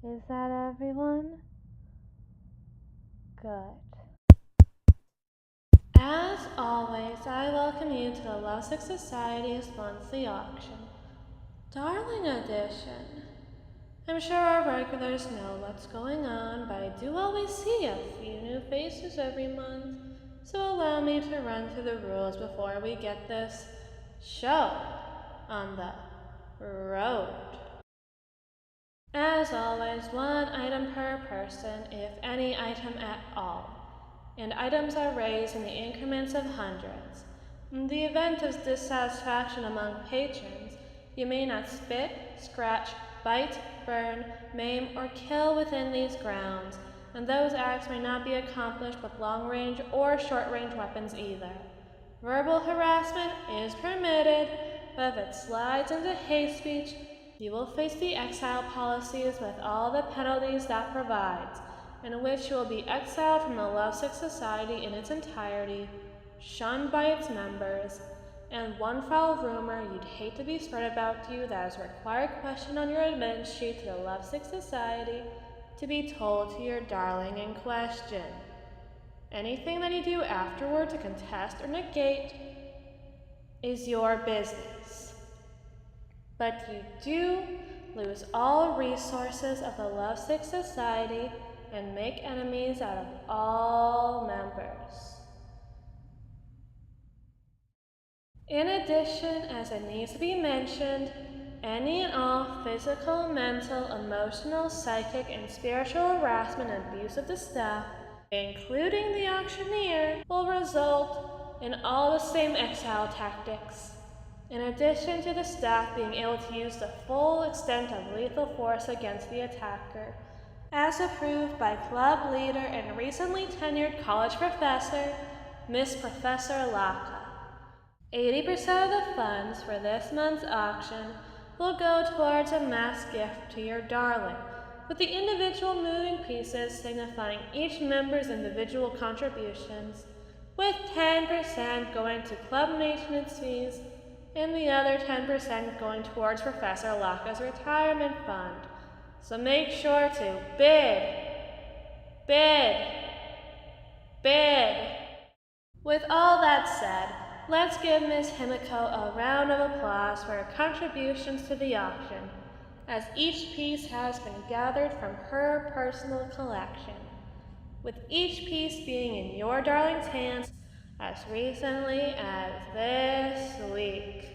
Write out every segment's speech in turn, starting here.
Is that everyone? Good. As always, I welcome you to the Lovesick Society's monthly auction, Darling Edition. I'm sure our regulars know what's going on, but I do always see a few new faces every month, so allow me to run through the rules before we get this show on the road. As always, one item per person, if any item at all, and items are raised in the increments of hundreds. In the event of dissatisfaction among patrons, you may not spit, scratch, bite, burn, maim, or kill within these grounds, and those acts may not be accomplished with long-range or short-range weapons either. Verbal harassment is permitted, but if it slides into hate speech, you will face the exile policies with all the penalties that provides, in which you will be exiled from the Lovesick Society in its entirety, shunned by its members, and one foul rumor you'd hate to be spread about you that is a required question on your admittance sheet to the Lovesick Society to be told to your darling in question. Anything that you do afterward to contest or negate is your business. But you do lose all resources of the Lovesick Society and make enemies out of all members. In addition, as it needs to be mentioned, any and all physical, mental, emotional, psychic, and spiritual harassment and abuse of the staff, including the Auctioneer, will result in all the same exile tactics. In addition to the staff being able to use the full extent of lethal force against the attacker, as approved by club leader and recently tenured college professor, Miss Professor Laka. 80% of the funds for this month's auction will go towards a mass gift to your darling, with the individual moving pieces signifying each member's individual contributions, with 10% going to club maintenance fees and the other 10% going towards Professor Laka's retirement fund. So make sure to bid. With all that said, let's give Ms. Himiko a round of applause for her contributions to the auction, as each piece has been gathered from her personal collection, with each piece being in your darling's hands as recently as this week.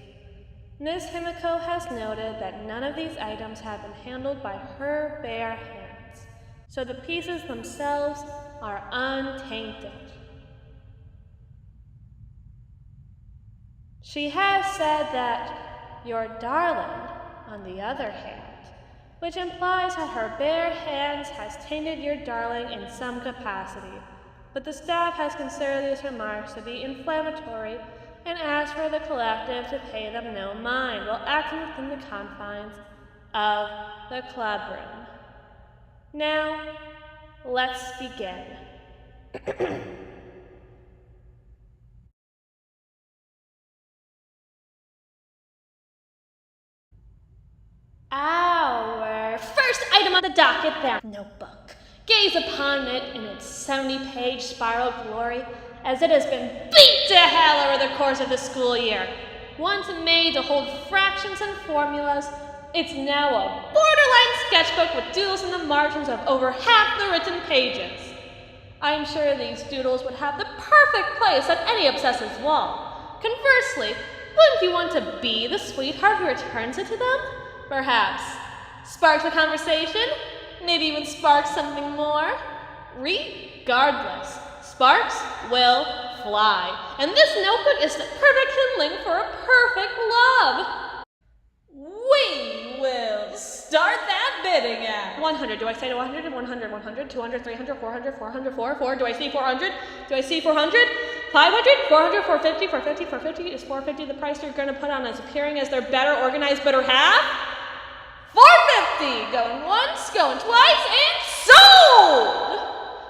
Ms. Himiko has noted that none of these items have been handled by her bare hands, so the pieces themselves are untainted. She has said that your darling, on the other hand, which implies that her bare hands has tainted your darling in some capacity, but the staff has considered these remarks to be inflammatory and asked for the collective to pay them no mind while acting within the confines of the club room. Now, let's begin. Our first item on the docket, their notebook. Gaze upon it in its 70-page spiral glory as it has been beat to hell over the course of the school year. Once made to hold fractions and formulas, it's now a borderline sketchbook with doodles in the margins of over half the written pages. I'm sure these doodles would have the perfect place on any obsessive's wall. Conversely, wouldn't you want to be the sweetheart who returns it to them? Perhaps sparks a conversation? Maybe even sparks something more? Regardless, sparks will fly. And this notebook is the perfect kindling for a perfect love. We will start that bidding at 100. Do I say 100? 100, 100, 200, 300, 400, 400, 4. Do I see 400? Do I see 400? 500, 400, 450, 450, 450. Is 450 the price you're going to put on as appearing as their better organized better half? 450! Going once, going twice, and sold!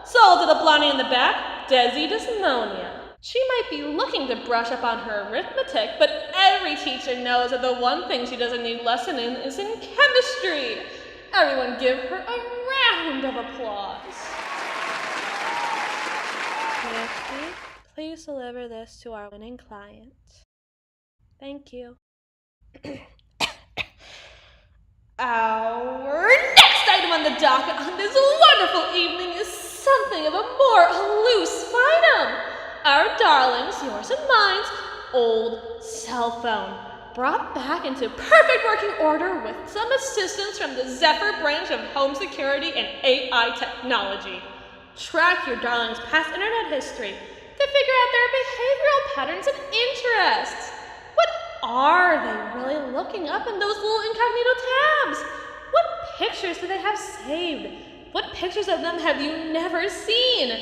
Sold to the blondie in the back, Desi Desimonia. She might be looking to brush up on her arithmetic, but every teacher knows that the one thing she doesn't need lesson in is in chemistry. Everyone give her a round of applause. Misty, please deliver this to our winning client. Thank you. Our next item on the docket on this wonderful evening is something of a more elusive item. Our darlings, yours and mine's, old cell phone, brought back into perfect working order with some assistance from the Zephyr branch of home security and AI technology. Track your darlings' past internet history to figure out their behavioral patterns and interests. What are they really looking up in those little incognito tabs? What pictures do they have saved? What pictures of them have you never seen?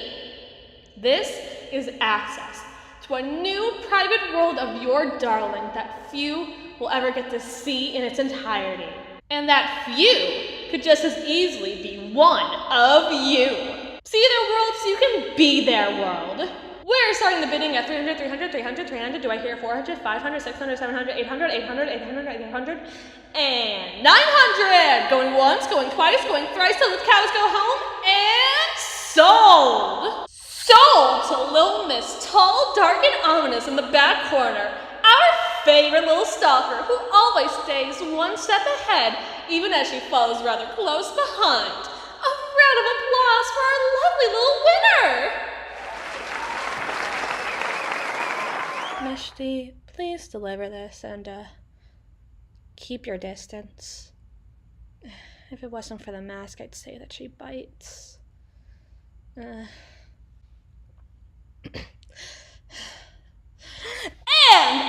This is access to a new private world of your darling that few will ever get to see in its entirety. And that few could just as easily be one of you. See their world so you can be their world. We're starting the bidding at 300, 300, 300, 300. Do I hear 400, 500, 600, 700, 800, 800, 800, 800, and 900? Going once, going twice, going thrice till the cows go home, and sold! Sold to little Miss Tall, Dark, and Ominous in the back corner, our favorite little stalker who always stays one step ahead, even as she follows rather close behind. A round of applause for our lovely little winner! Mishti, please deliver this and, keep your distance. If it wasn't for the mask, I'd say that she bites. And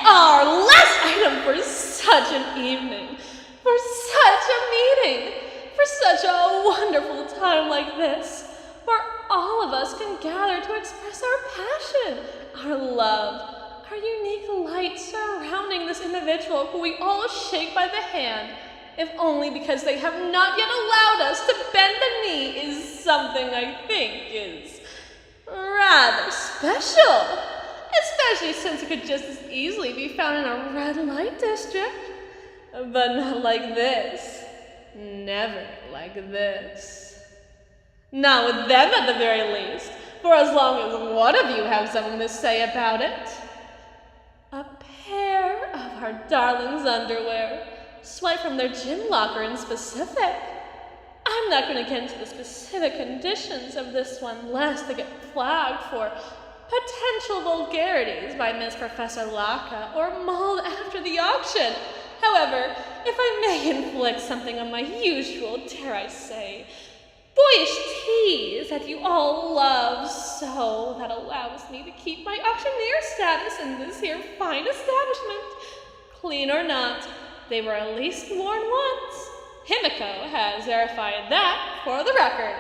our last item for such an evening, for such a meeting, for such a wonderful time like this, where all of us can gather to express our passion, our love, our unique light surrounding this individual who we all shake by the hand, if only because they have not yet allowed us to bend the knee, is something I think is rather special. Especially since it could just as easily be found in a red light district. But not like this. Never like this. Not with them at the very least, for as long as one of you have something to say about it. A pair of our darlings' underwear, swiped from their gym locker in specific. I'm not going to get into the specific conditions of this one lest they get flagged for potential vulgarities by Miss Professor Laka or mauled after the auction. However, if I may inflict something on my usual, dare I say, boyish tease that you all love so that allows me to keep my auctioneer status in this here fine establishment. Clean or not, they were at least worn once. Himiko has verified that for the record.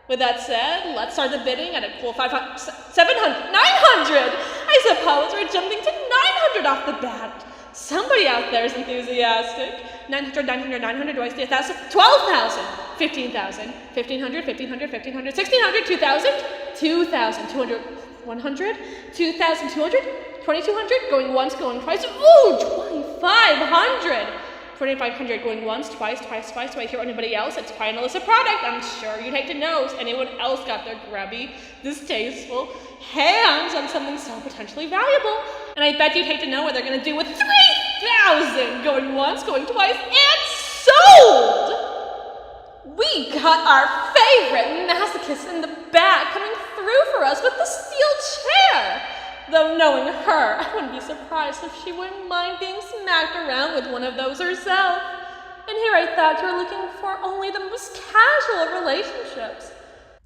With that said, let's start the bidding at a cool 500, 700, 900! I suppose we're jumping to 900 off the bat. Somebody out there is enthusiastic. 900, 900, 900, do I see 1,000? 12,000! 15,000, 1,500, 1,500, 1,500, 1,600, 2,000, 2,000, 200, 100, 2,200, 2,200, going once, going twice. Ooh, 2,500! 2,500 going once, twice. Do I hear anybody else? It's quite an illicit product. I'm sure you'd hate to know if anyone else got their grubby, distasteful hands on something so potentially valuable. And I bet you'd hate to know what they're going to do with 3,000 going once, going twice, and sold! We got our favorite masochist in the back coming through for us with the steel chair. Though knowing her, I wouldn't be surprised if she wouldn't mind being smacked around with one of those herself. And here I thought you were looking for only the most casual of relationships.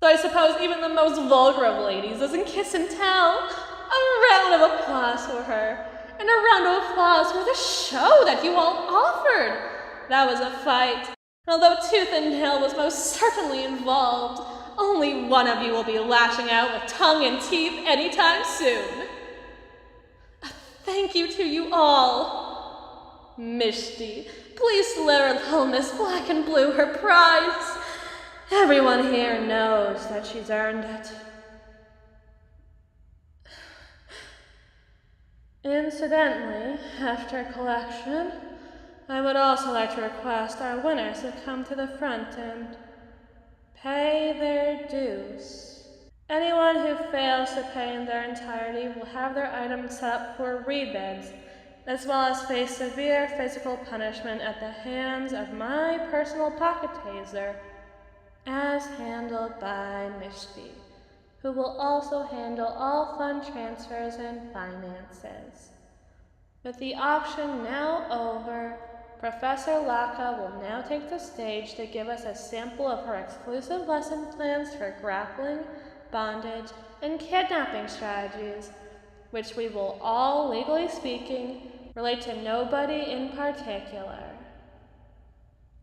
So I suppose even the most vulgar of ladies doesn't kiss and tell. A round of applause for her. And a round of applause for the show that you all offered. That was a fight. Although tooth and nail was most certainly involved, only one of you will be lashing out with tongue and teeth anytime soon. Thank you to you all. Mishti, please deliver little Miss Black and Blue her prize. Everyone here knows that she's earned it. Incidentally, after collection, I would also like to request our winners to come to the front and pay their dues. Anyone who fails to pay in their entirety will have their items set up for rebids, as well as face severe physical punishment at the hands of my personal pocket taser, as handled by Mishti, who will also handle all fund transfers and finances. With the auction now over, Professor Laka will now take the stage to give us a sample of her exclusive lesson plans for grappling, bondage, and kidnapping strategies, which we will all, legally speaking, relate to nobody in particular.